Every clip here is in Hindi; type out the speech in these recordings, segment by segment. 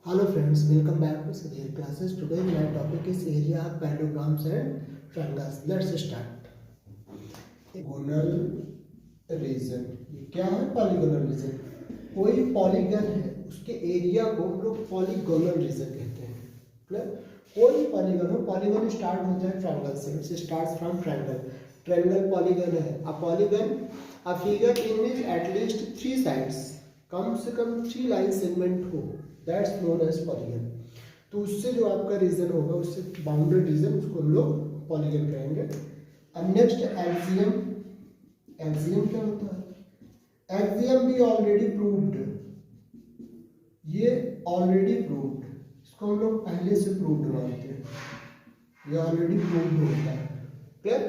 Hello friends, welcome back to Sudhir classes. Today my topic is area of parallelograms and triangles. Let's start. Polygonal region, ये क्या है? Polygonal reason. कोई पॉलीगन है उसके एरिया को हम लोग पॉलीगोनल रीजन कहते हैं। क्लियर? कोई पॉलीगन हो, पॉलीगन स्टार्ट होता है ट्रायंगल से, it's starts from triangle. Triangle polygon है। A polygon a figure in which at least 3 sides, कम से कम 3 लाइन सेगमेंट हो, दैट्स नोन एज पॉलीगन। तो उससे जो आपका रीजन होगा, उससे बाउंडेड रीजन, उसको हम लोग पॉलीगन कहेंगे। अब नेक्स्ट एक्सियम। एक्सियम क्या होता है? एक्सियम भी ऑलरेडी प्रूव्ड, ये ऑलरेडी प्रूव्ड, इसको हम लोग पहले से प्रूव्ड मानते हैं, ये ऑलरेडी प्रूव्ड होता है। क्लियर?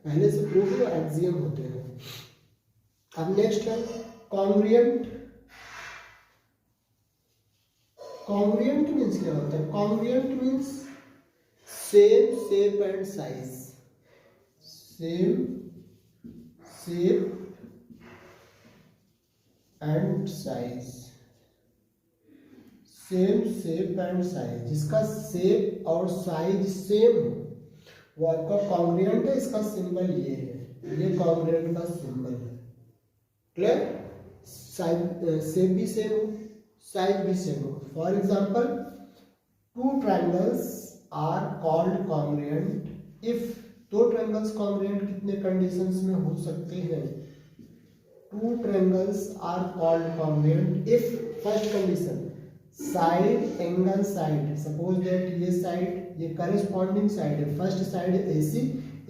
पहले से प्रूव्ड एक्सियम होते हैं। अब नेक्स्ट है कॉन्ग्रुएंट। कॉन्ग्रुएंट मीन्स क्या होता है? Congruent means same shape and size. Same shape and size, same shape and size, जिसका शेप और साइज सेम हो वो आपका कॉन्ग्रुएंट है। इसका सिंबल ये है, ये कॉन्ग्रुएंट का सिंबल है। क्लियर? साइज शेप भी सेम हो, साइज भी सेम हो। For example, 2 triangles are called congruent if, 2 triangles congruent कितने कंडीशंस में हो सकते हैं? 2 triangles are called congruent if, first condition, side angle side, suppose that ये side, ये corresponding side है, first side AC,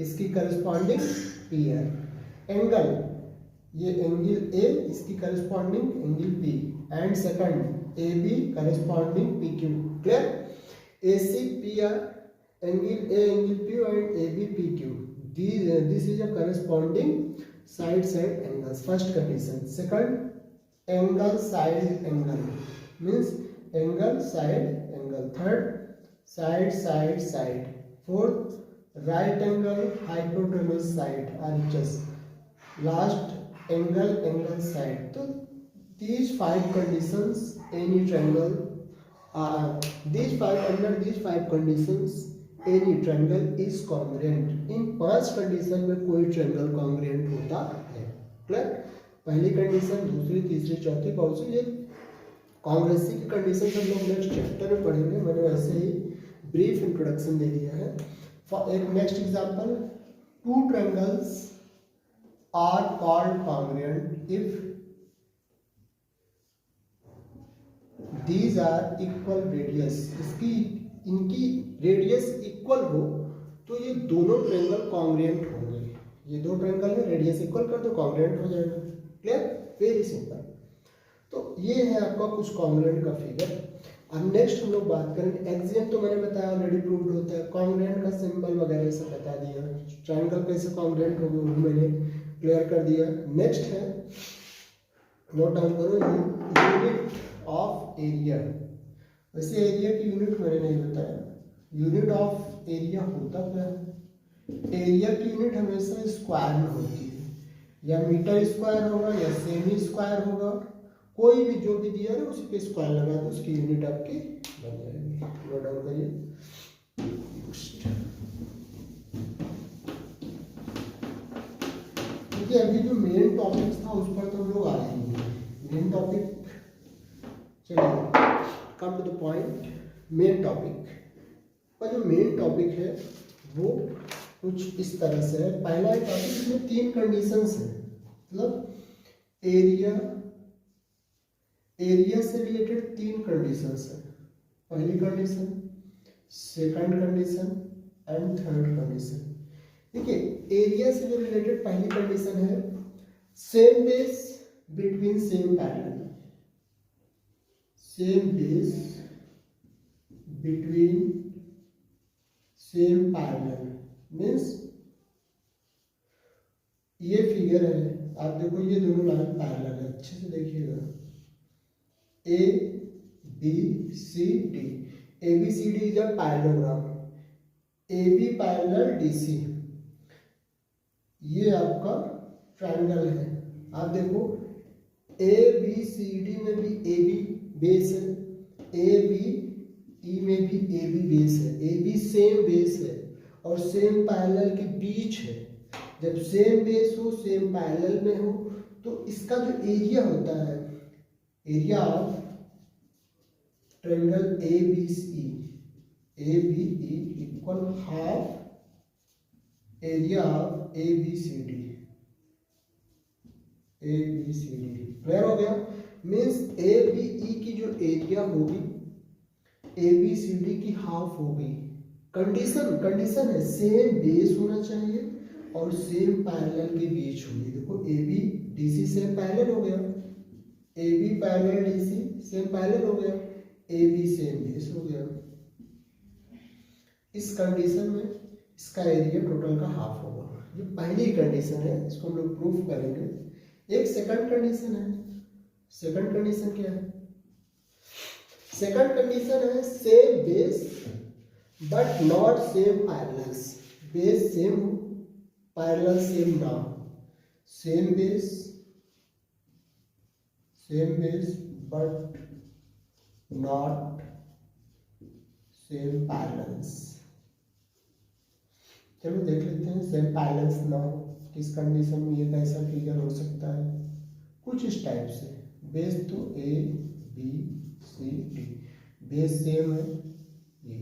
इसकी corresponding PR, angle, ये angle A, इसकी corresponding angle P, and second AB corresponding PQ. clear? AC PR, angle A angle P and AB PQ, this is a corresponding side angles. First condition. Second, angle side angle means angle side angle. Third, side. Fourth, right angle hypotenuse side RHS. Last, angle side. So these 5 conditions, any triangle, under these 5 conditions any triangle is congruent. In 5 condition में कोई ट्रायंगल कॉन्ग्रुएंट होता है। क्लियर? पहली कंडीशन, दूसरी, तीसरी, चौथी, बहुत सी ये कॉन्ग्रुएंसी की कंडीशन हम लोग नेक्स्ट चैप्टर में पढ़ेंगे। मैंने वैसे ही ब्रीफ इंट्रोडक्शन दे दिया है। फॉर एक next example, 2 triangles are called congruent if these are equal radius, इनकी रेडियस इक्वल हो तो ये दोनों ट्रायंगल कॉन्ग्रुएंट होंगे। ये 2 ट्रायंगल है, रेडियस इक्वल कर दो, कॉन्ग्रुएंट हो जाएगा। क्लियर? Very simple. तो ये है आपका कुछ कॉन्ग्रुएंट का फिगर। अब नेक्स्ट हम लोग बात करेंगे एक्सियम। तो मैंने बताया ऑलरेडी प्रूव्ड होता है। कॉन्ग्रुएंट का सिंबल वगैरह सब बता दिया, ट्रायंगल कैसे कॉन्ग्रुएंट होगा वो मैंने क्लियर कर दिया। नेक्स्ट है, नोट डाउन करो, यूनिट ऑफ एरिया। वैसे एरिया की यूनिट मैंने नहीं बताया। यूनिट ऑफ एरिया होता क्या है? एरिया की यूनिट हमेशा स्क्वायर में होती है, या मीटर स्क्वायर होगा या सेमी स्क्वायर होगा, कोई भी जो भी दिया है उसी पे स्क्वायर लगा दो, उसकी यूनिट आपकी बन जाएगी। नोट डाउन करिए। देखिए अभी जो मेन टॉपिक था उस पर तो हम लोग आए ही। मेन टॉपिक, चलिए come to the point. Main topic का जो मेन टॉपिक है वो कुछ इस तरह से है। पहला टॉपिक, इसमें 3 कंडीशंस हैं, मतलब एरिया से रिलेटेड 3 कंडीशंस हैं। पहली condition, second condition and third condition. देखिए एरिया से जो रिलेटेड पहली कंडीशन है, same base between same parallel. Same base between same parallel means, ये फिगर है, आप देखो ये दोनों लाइन पैरेलल है, अच्छे से देखिएगा। A B C D, A B C D is a parallelogram, A B parallel D C, ये आपका ट्रायंगल है। आप देखो ए बी सी डी में भी ए बी बेस है, ए बी, ई में भी ए बी बेस है, ए बी सेम बेस है और सेम पैरेलल के बीच है। जब सेम बेस हो, सेम पैरेलल में हो, तो इसका जो एरिया होता है, area of triangle A B C, A B E equal half area of A B C D, A B C D. Clear हो गया? मीन्स ए बी ई की जो एरिया होगी ए बी सी डी की हाफ होगी। कंडीशन है सेम बेस होना चाहिए और सेम पैरेलल के बीच होगी। देखो A B D C same parallel हो गया, A B parallel D C same parallel हो गया, ए बी सेम बेस हो गया। इस कंडीशन में इसका एरिया टोटल का हाफ होगा। ये पहली कंडीशन है, इसको हम लोग प्रूफ करेंगे। एक सेकंड कंडीशन है। सेकंड कंडीशन क्या है? सेकंड कंडीशन है same base but not same parallels. Base same हो, पैरेलल सेम ना हो। Same base but not same parallels. चलो देख लेते हैं सेम पैरेलल्स ना हो किस कंडीशन में ये कैसा फिगर हो सकता है। कुछ इस टाइप से, बेस तो A B C D, base same है, ये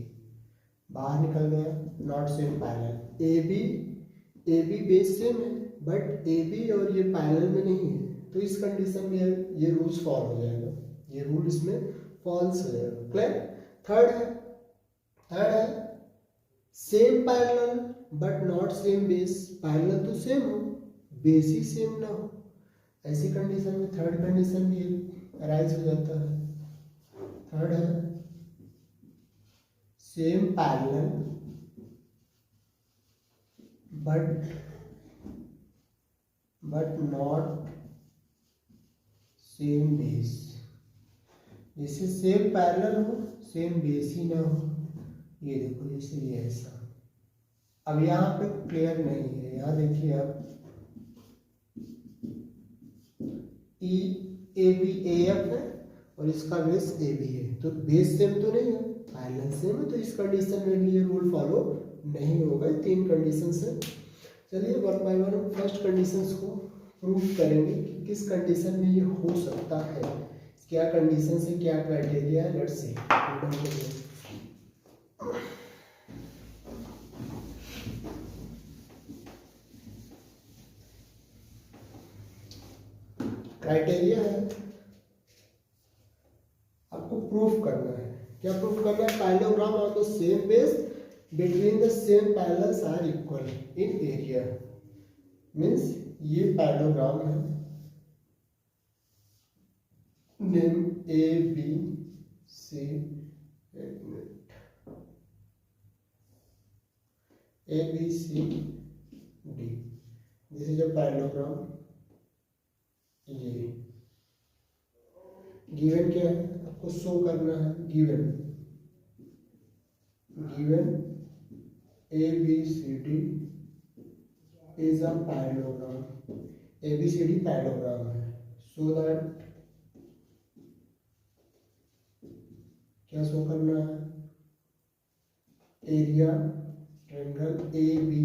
बाहर निकल गया, not same parallel. A B base same है बट ए बी और ये पैरेलल में नहीं है, तो इस कंडीशन में ये रूल्स फॉल हो जाएगा, ये रूल इसमें फॉल्स हो जाएगा। क्लियर? थर्ड है same parallel but not same base. Parallel तो सेम हो, बेस ही सेम ना हो। ऐसी कंडीशन में थर्ड कंडीशन भी अराइज हो जाता है। थर्ड है same parallel but not same base. जैसे सेम पैरेलल हो, सेम बेस ही ना हो। ये देखो जैसे ये ऐसा। अब यहाँ पे क्लियर नहीं है, यहाँ देखिए आप ई ए बी ए एफ है और इसका बेस ए बी है, तो बेस सेम तो नहीं है, पैरेलल सेम है, तो इस कंडीशन में भी ये रूल फॉलो नहीं होगा। तीन कंडीशन है। चलिए वन बाय वन हम फर्स्ट कंडीशंस को प्रूव करेंगे कि किस कंडीशन में ये हो सकता है, क्या कंडीशन है, क्या क्राइटेरिया है। Let's see. क्राइटेरिया है, आपको प्रूफ करना है। क्या प्रूफ करना है? Parallelogram on the same base between the same parallels are equal in area. Means ये पैरेललोग्राम है, name A B C, A B C D, this is a parallelogram. ये गिवन क्या है, आपको शो करना है। Given A B C D is a parallelogram. A B C D parallelogram है। सो दैट क्या शो करना है? Area triangle A B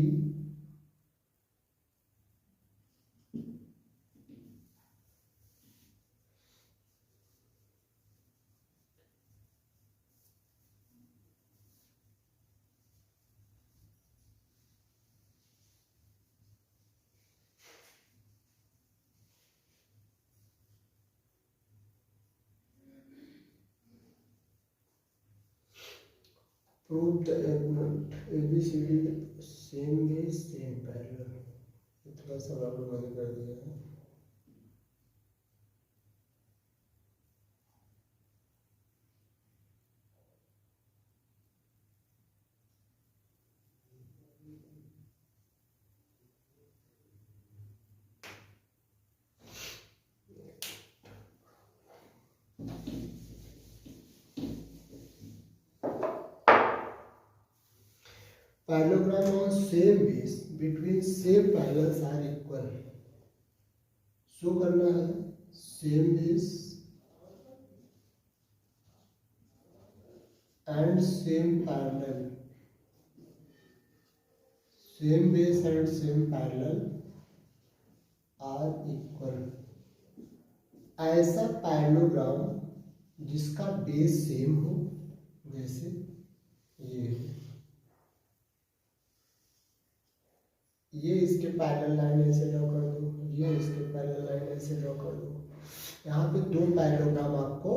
prove the element ABCD same base same parallel. थोड़ा सा और बंद कर दिया है। Parallelogram on same base between same parallels are equal। Show करना है same base and same parallel, same base and same parallel are equal. ऐसा पैरेललोग्राम जिसका बेस सेम हो, जैसे ये इसके पैरेलल लाइन ऐसे ड्रॉ कर दो, ये इसके पैरेलल लाइन ऐसे ड्रॉ कर दो। यहाँ पे दो पैरेललोग्राम आपको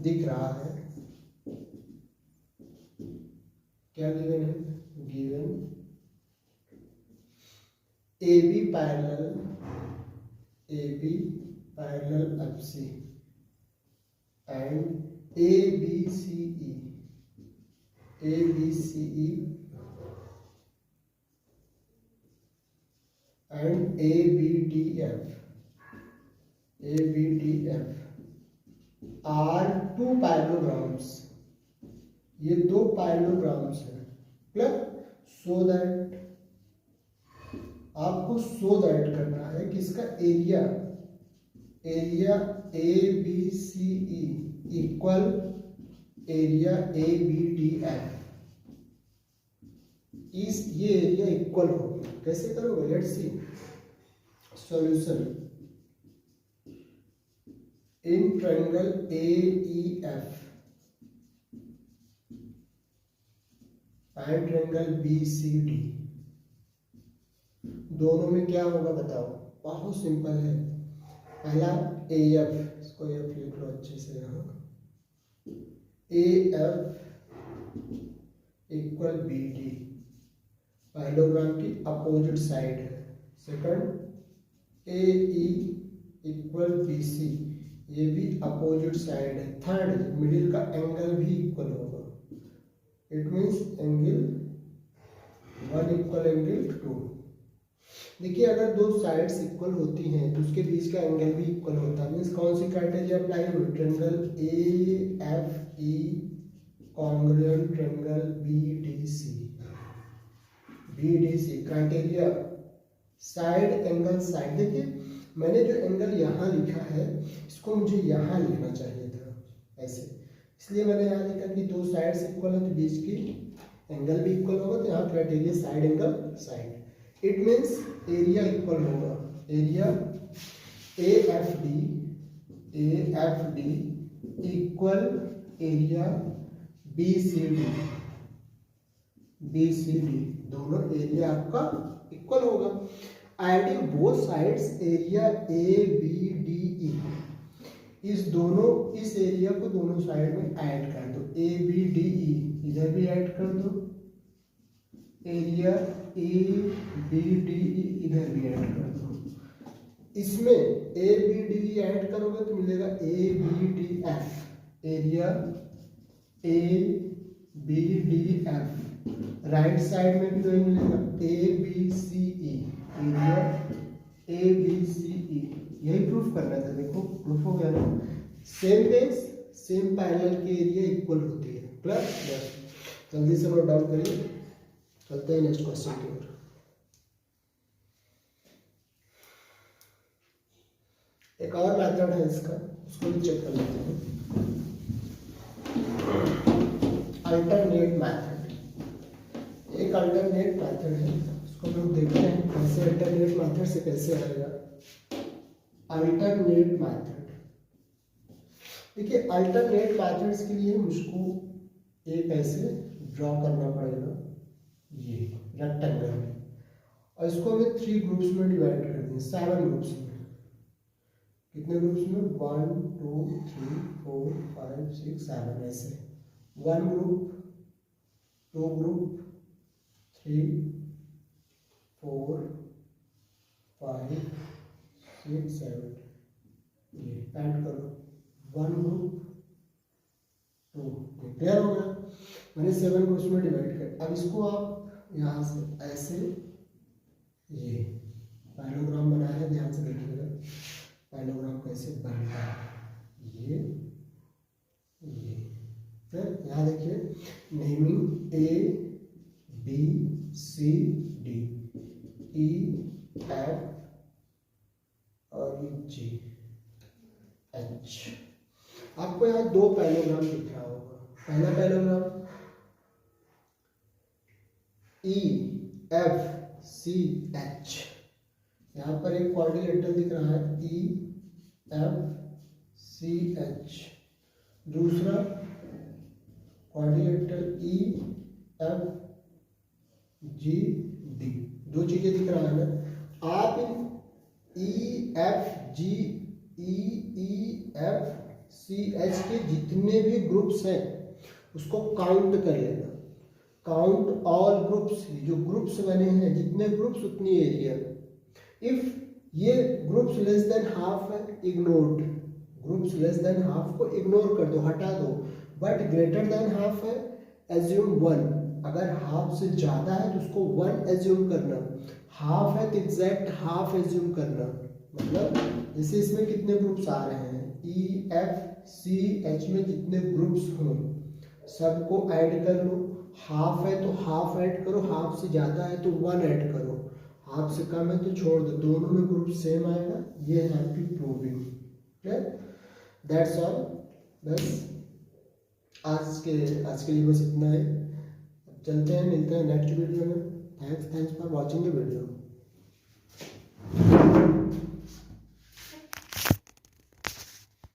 दिख रहा है। क्या गिवन है? Given AB parallel FC and ABCE and ABDF are two parallelograms. ये दो पैरेललोग्राम्स हैं। क्लियर? सो दैट आपको करना है कि इसका area ABCE equal area ABDF, ये एरिया इक्वल होगा। कैसे करोगे? Let's see solution. In triangle AEF and triangle BCD, दोनों में क्या होगा बताओ? बहुत सिंपल है। पहला AF, इसको AF लिख लो अच्छे से यहाँ, AF इक्वल BD, पैरेललोग्राम की अपोजिट साइड है। सेकंड AE इक्वल BC, ये भी अपोजिट साइड है। थर्ड मिडिल का एंगल भी इक्वल होगा। It means angle 1 equal angle 2। देखिए अगर दो साइड्स इक्वल होती हैं तो उसके बीच का एंगल भी इक्वल होता है। मीन्स कौन सी क्राइटेरिया अप्लाई हुई? Triangle AFE congruent triangle BDC criteria side angle side. देखिए मैंने जो एंगल यहाँ लिखा है इसको मुझे यहाँ लिखना चाहिए था ऐसे, इसलिए मैंने यहाँ लिखा कि दो साइड्स इक्वल है तो बीच की एंगल भी इक्वल होगा, तो यहाँ criteria side angle side. It means area equal होगा, area AFD equal area BCD, दोनों एरिया आपका इक्वल होगा। Adding both sides area ABDE, इस एरिया को दोनों साइड में ऐड कर दो। ABDE इधर भी ऐड कर दो, एरिया ABDE इधर भी ऐड कर दो। इसमें ABDE ऐड करोगे तो मिलेगा ABDF, area ABDF। Right side में भी वही मिलेगा ABCE, एरिया ABCE। यही प्रूफ करना था। देखो प्रूफ हो गया ना। सेम बेस सेम पैरेलल के एरिया इक्वल होती है। क्लियर? जल्दी से नोट डाउन करिए, चलते हैं नेक्स्ट क्वेश्चन की ओर। एक और मेथड है इसका, उसको भी चेक कर लेते हैं। अल्टरनेट मेथड, एक अल्टरनेट मेथड है, उसको हम लोग देखते हैं कैसे अल्टरनेट मेथड से कैसे आएगा। अल्टरनेट मेथड, देखिए अल्टरनेट मेथड्स के लिए मुझको एक ऐसे ड्रॉ करना पड़ेगा, ये रेक्टेंगल, और इसको हमें 3 ग्रुप्स में डिवाइड कर दें, 7 ग्रुप्स में। कितने ग्रुप्स में? 1 2 3 4 5 6 7 ऐसे। 1 ग्रुप, 2 ग्रुप, 3 4 5 6 7, ये ऐड करो। 1 ग्रुप 2, क्लियर हो गया? मैंने 7 ग्रुप्स में डिवाइड कर। अब इसको आप यहाँ से ऐसे ये पैरेललोग्राम बनाया है, ध्यान से देखिएगा पैरेललोग्राम कैसे बनता है। ये फिर यहाँ देखिए नेमिंग ABCD EF और GH। आपको यहाँ 2 पैरेललोग्राम दिख रहा होगा। पहला पैरेललोग्राम EFCH। यहाँ पर एक क्वाड्रिलेटरल दिख रहा है EFCH। दूसरा क्वाड्रिलेटरल EFGD। दो चीजें दिख रहा है ना। आप इन EFCH के जितने भी ग्रुप्स हैं उसको काउंट कर लेना। काउंट ऑल ग्रुप्स, जो ग्रुप्स बने हैं, जितने ग्रुप्स उतनी एरिया। इफ ये ग्रुप्स लेस देन हाफ है, ignored. Groups less than half को इग्नोर कर दो, हटा दो। बट ग्रेटर देन हाफ है, एज्यूम 1। अगर हाफ से ज्यादा है तो उसको 1 एज्यूम करना। हाफ है तो एग्जैक्ट हाफ एज्यूम करना। मतलब जैसे इसमें कितने ग्रुप्स आ रहे हैं, EFCH में जितने ग्रुप्स हों सबको ऐड कर लो। हाफ है तो हाफ ऐड करो, हाफ से ज़्यादा है तो 1 ऐड करो, हाफ से कम है तो छोड़ दो, दोनों में ग्रुप सेम आएगा। ये है आपकी प्रूविंग। क्लियर? That's all. बस आज के लिए बस इतना है। चलते हैं, मिलते हैं नेक्स्ट वीडियो में। Thanks for watching the video.